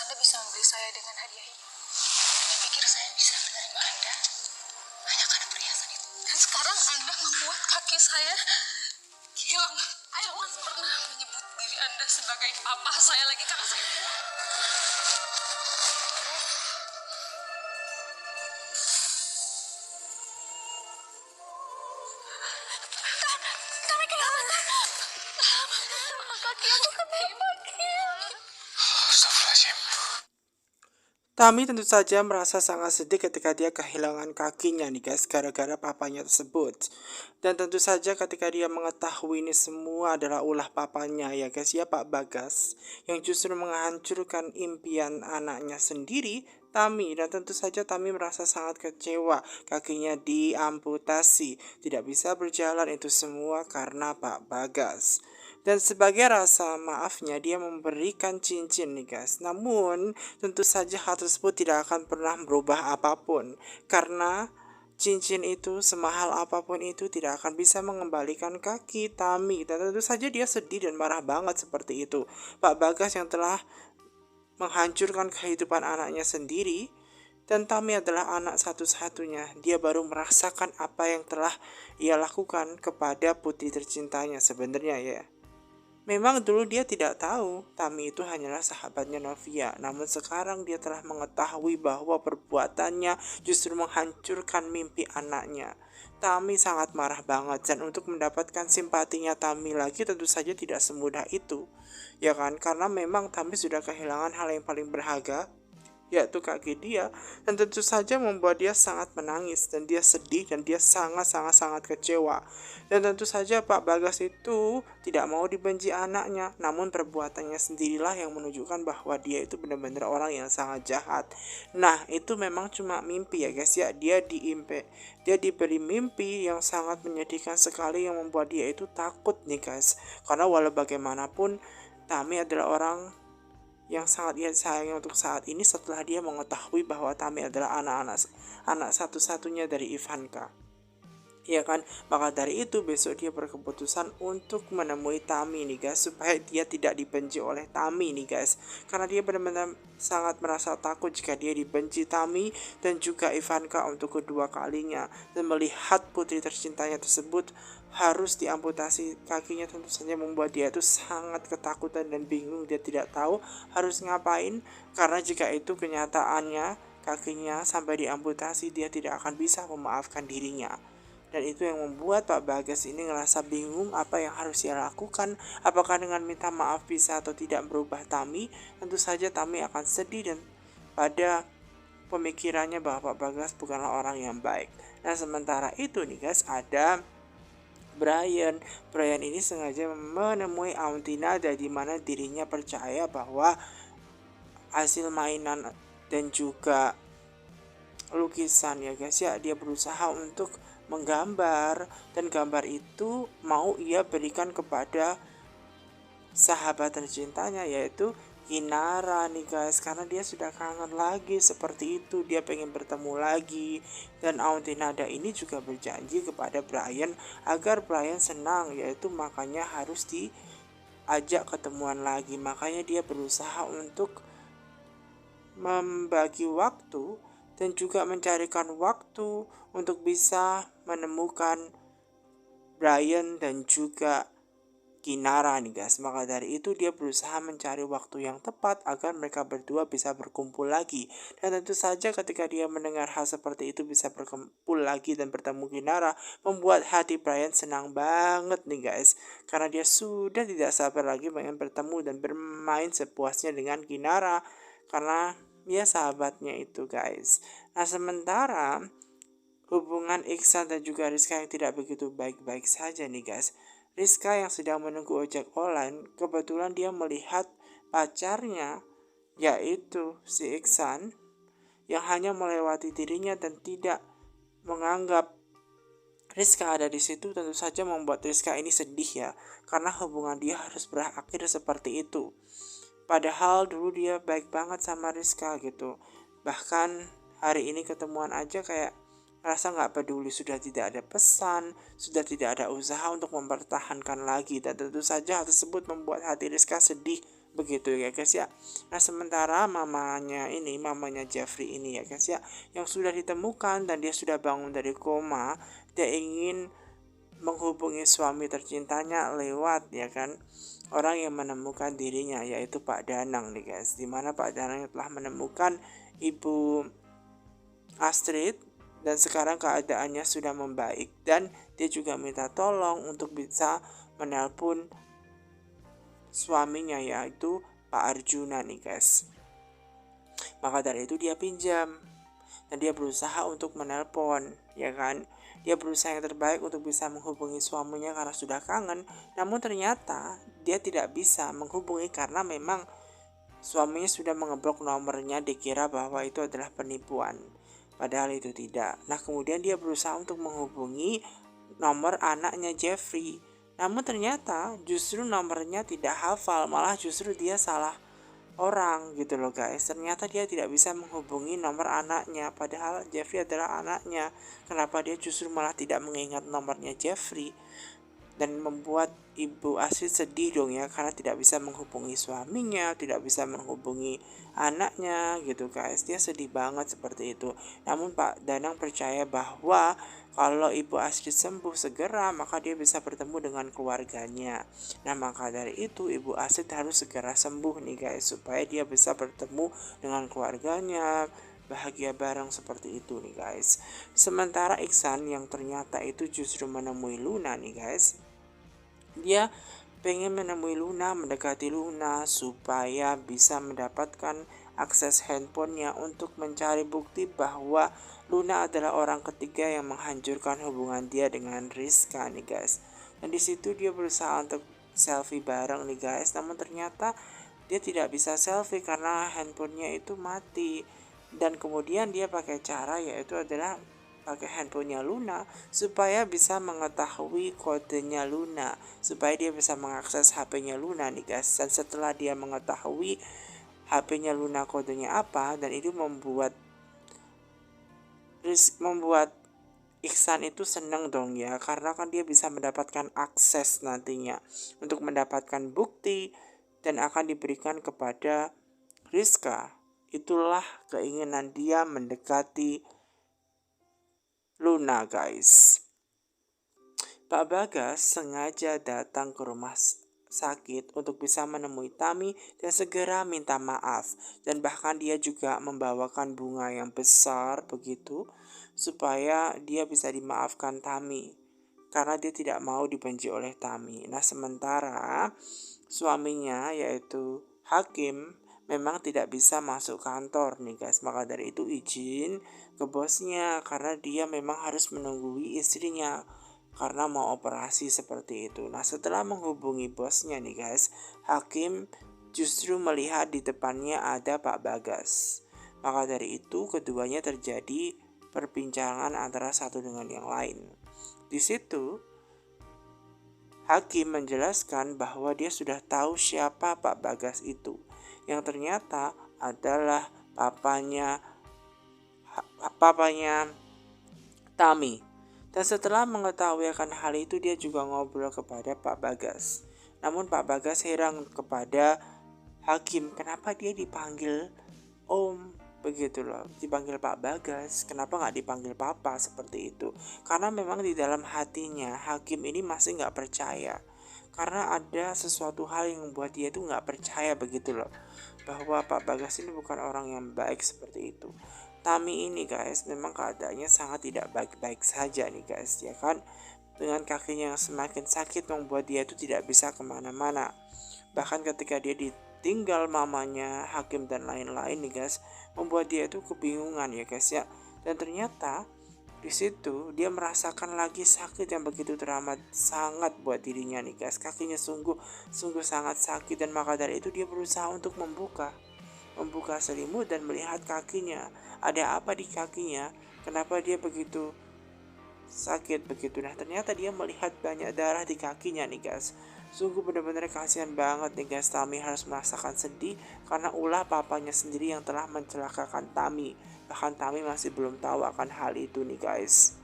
Anda bisa membeli saya dengan hadiah ini? Anda pikir saya bisa menerima Anda hanya karena perhiasan itu? Dan sekarang Anda membuat kaki saya hilang. Saya masih pernah menyebut diri Anda sebagai papa saya lagi karena saya bilang. Kami kenapa? Kaki aku kenapa? Astagfirullahaladzim. Tami tentu saja merasa sangat sedih ketika dia kehilangan kakinya nih guys, gara-gara papanya tersebut. Dan tentu saja ketika dia mengetahui ini semua adalah ulah papanya ya guys ya, Pak Bagas, yang justru menghancurkan impian anaknya sendiri, Tami. Dan tentu saja Tami merasa sangat kecewa, kakinya diamputasi, tidak bisa berjalan, itu semua karena Pak Bagas. Dan sebagai rasa maafnya dia memberikan cincin nih guys. Namun tentu saja hal tersebut tidak akan pernah berubah apapun, karena cincin itu semahal apapun itu tidak akan bisa mengembalikan kaki Tami. Dan tentu saja dia sedih dan marah banget seperti itu. Pak Bagas yang telah menghancurkan kehidupan anaknya sendiri, dan Tami adalah anak satu-satunya. Dia baru merasakan apa yang telah ia lakukan kepada putri tercintanya sebenarnya ya. Memang dulu dia tidak tahu Tami itu hanyalah sahabatnya Novia, namun sekarang dia telah mengetahui bahwa perbuatannya justru menghancurkan mimpi anaknya. Tami sangat marah banget, dan untuk mendapatkan simpatinya Tami lagi tentu saja tidak semudah itu. Ya kan, karena memang Tami sudah kehilangan hal yang paling berharga, yaitu kaki dia, dan tentu saja membuat dia sangat menangis, dan dia sedih, dan dia sangat kecewa. Dan tentu saja Pak Bagas itu tidak mau dibenci anaknya, namun perbuatannya sendirilah yang menunjukkan bahwa dia itu benar-benar orang yang sangat jahat. Nah, itu memang cuma mimpi ya guys ya, dia diberi mimpi yang sangat menyedihkan sekali, yang membuat dia itu takut nih guys, karena walau bagaimanapun Tami adalah orang yang sangat ia sayangi untuk saat ini, setelah dia mengetahui bahwa Tami adalah anak satu-satunya dari Ivanka. Ya kan, maka dari itu besok dia berkeputusan untuk menemui Tami nih guys, supaya dia tidak dibenci oleh Tami nih guys, karena dia benar-benar sangat merasa takut jika dia dibenci Tami dan juga Ivanka untuk kedua kalinya. Dan melihat putri tercintanya tersebut harus diamputasi kakinya, tentu saja membuat dia itu sangat ketakutan dan bingung. Dia tidak tahu harus ngapain, karena jika itu kenyataannya kakinya sampai diamputasi, dia tidak akan bisa memaafkan dirinya. Dan itu yang membuat Pak Bagas ini ngerasa bingung apa yang harus ia lakukan. Apakah dengan minta maaf bisa atau tidak berubah Tami? Tentu saja Tami akan sedih, dan pada pemikirannya bahwa Pak Bagas bukanlah orang yang baik. Nah, sementara itu nih guys, ada Brian. Brian ini sengaja menemui Auntinada, di mana dirinya percaya bahwa hasil mainan dan juga lukisan ya guys ya, dia berusaha untuk menggambar, dan gambar itu mau ia berikan kepada sahabat tercintanya, yaitu Kinara nih guys, karena dia sudah kangen lagi seperti itu, dia pengen bertemu lagi. Dan Auntinada ini juga berjanji kepada Brian agar Brian senang, yaitu makanya harus diajak ketemuan lagi. Makanya dia berusaha untuk membagi waktu dan juga mencarikan waktu untuk bisa menemukan Brian dan juga Kinara nih guys. Maka dari itu dia berusaha mencari waktu yang tepat agar mereka berdua bisa berkumpul lagi. Dan tentu saja ketika dia mendengar hal seperti itu, bisa berkumpul lagi dan bertemu Kinara, membuat hati Brian senang banget nih guys, karena dia sudah tidak sabar lagi pengen bertemu dan bermain sepuasnya dengan Kinara, karena ya sahabatnya itu guys. Nah, sementara hubungan Iksan dan juga Rizka yang tidak begitu baik-baik saja nih guys. Rizka yang sedang menunggu ojek online, kebetulan dia melihat pacarnya, yaitu si Iksan, yang hanya melewati dirinya dan tidak menganggap Rizka ada di situ. Tentu saja membuat Rizka ini sedih ya, karena hubungan dia harus berakhir seperti itu. Padahal dulu dia baik banget sama Rizka gitu. Bahkan hari ini ketemuan aja kayak rasa gak peduli, sudah tidak ada pesan, sudah tidak ada usaha untuk mempertahankan lagi. Dan tentu saja hal tersebut membuat hati Rizka sedih begitu ya guys ya. Nah sementara mamanya Jeffrey ini ya guys ya, yang sudah ditemukan dan dia sudah bangun dari koma, dia ingin menghubungi suami tercintanya lewat ya kan orang yang menemukan dirinya, yaitu Pak Danang nih guys, dimana Pak Danang telah menemukan Ibu Astrid dan sekarang keadaannya sudah membaik, dan dia juga minta tolong untuk bisa menelpon suaminya yaitu Pak Arjuna nih guys. Maka dari itu dia pinjam dan dia berusaha untuk menelpon ya kan. Dia berusaha yang terbaik untuk bisa menghubungi suaminya karena sudah kangen. Namun ternyata dia tidak bisa menghubungi karena memang suaminya sudah mengeblok nomornya, dikira bahwa itu adalah penipuan. Padahal itu tidak. Nah kemudian dia berusaha untuk menghubungi nomor anaknya Jeffrey. Namun ternyata justru nomornya tidak hafal, malah justru dia salah orang gitu loh guys. Ternyata dia tidak bisa menghubungi nomor anaknya, padahal Jeffrey adalah anaknya. Kenapa dia justru malah tidak mengingat nomornya Jeffrey? Dan membuat Ibu Astrid sedih dong ya, karena tidak bisa menghubungi suaminya, tidak bisa menghubungi anaknya gitu guys. Dia sedih banget seperti itu. Namun Pak Danang percaya bahwa kalau Ibu Astrid sembuh segera, maka dia bisa bertemu dengan keluarganya. Nah maka dari itu Ibu Astrid harus segera sembuh nih guys, supaya dia bisa bertemu dengan keluarganya, bahagia bareng seperti itu nih guys. Sementara Iksan yang ternyata itu justru menemui Luna nih guys. Dia pengen menemui Luna, mendekati Luna supaya bisa mendapatkan akses handphonenya untuk mencari bukti bahwa Luna adalah orang ketiga yang menghancurkan hubungan dia dengan Rizka nih guys. Dan di situ dia berusaha untuk selfie bareng nih guys, namun ternyata dia tidak bisa selfie karena handphonenya itu mati. Dan kemudian dia pakai cara yaitu adalah pakai handphonenya Luna supaya bisa mengetahui kodenya Luna, supaya dia bisa mengakses HP-nya Luna nih guys. Dan setelah dia mengetahui HP-nya Luna kodenya apa, dan itu membuat Iksan itu seneng dong ya, karena kan dia bisa mendapatkan akses nantinya untuk mendapatkan bukti dan akan diberikan kepada Rizka. Itulah keinginan dia mendekati Luna guys. Pak Bagas sengaja datang ke rumah sakit untuk bisa menemui Tami dan segera minta maaf, dan bahkan dia juga membawakan bunga yang besar begitu supaya dia bisa dimaafkan Tami karena dia tidak mau dibenci oleh Tami. Nah sementara suaminya yaitu Hakim memang tidak bisa masuk kantor nih guys, maka dari itu izin ke bosnya karena dia memang harus menunggui istrinya karena mau operasi seperti itu. Nah setelah menghubungi bosnya nih guys, Hakim justru melihat di depannya ada Pak Bagas. Maka dari itu keduanya terjadi perbincangan antara satu dengan yang lain. Di situ Hakim menjelaskan bahwa dia sudah tahu siapa Pak Bagas itu, yang ternyata adalah papanya Tami. Dan setelah mengetahui akan hal itu, dia juga ngobrol kepada Pak Bagas. Namun Pak Bagas heran kepada Hakim, kenapa dia dipanggil Om begitu loh, dipanggil Pak Bagas, kenapa nggak dipanggil Papa seperti itu? Karena memang di dalam hatinya Hakim ini masih nggak percaya, karena ada sesuatu hal yang membuat dia itu nggak percaya begitu loh, bahwa Pak Bagas ini bukan orang yang baik seperti itu. Tami ini guys memang keadaannya sangat tidak baik-baik saja nih guys ya kan, dengan kakinya yang semakin sakit membuat dia itu tidak bisa kemana-mana. Bahkan ketika dia ditinggal mamanya, Hakim dan lain-lain nih guys, membuat dia itu kebingungan ya guys ya. Dan ternyata di situ dia merasakan lagi sakit yang begitu teramat sangat buat dirinya nih guys. Kakinya sungguh sangat sakit, dan maka dari itu dia berusaha untuk membuka selimut dan melihat kakinya. Ada apa di kakinya? Kenapa dia begitu sakit begitu? Nah ternyata dia melihat banyak darah di kakinya nih guys. Sungguh benar-benar kasihan banget nih guys. Tami harus merasakan sedih karena ulah papanya sendiri yang telah mencelakakan Tami. Bahkan Tami masih belum tahu akan hal itu nih guys.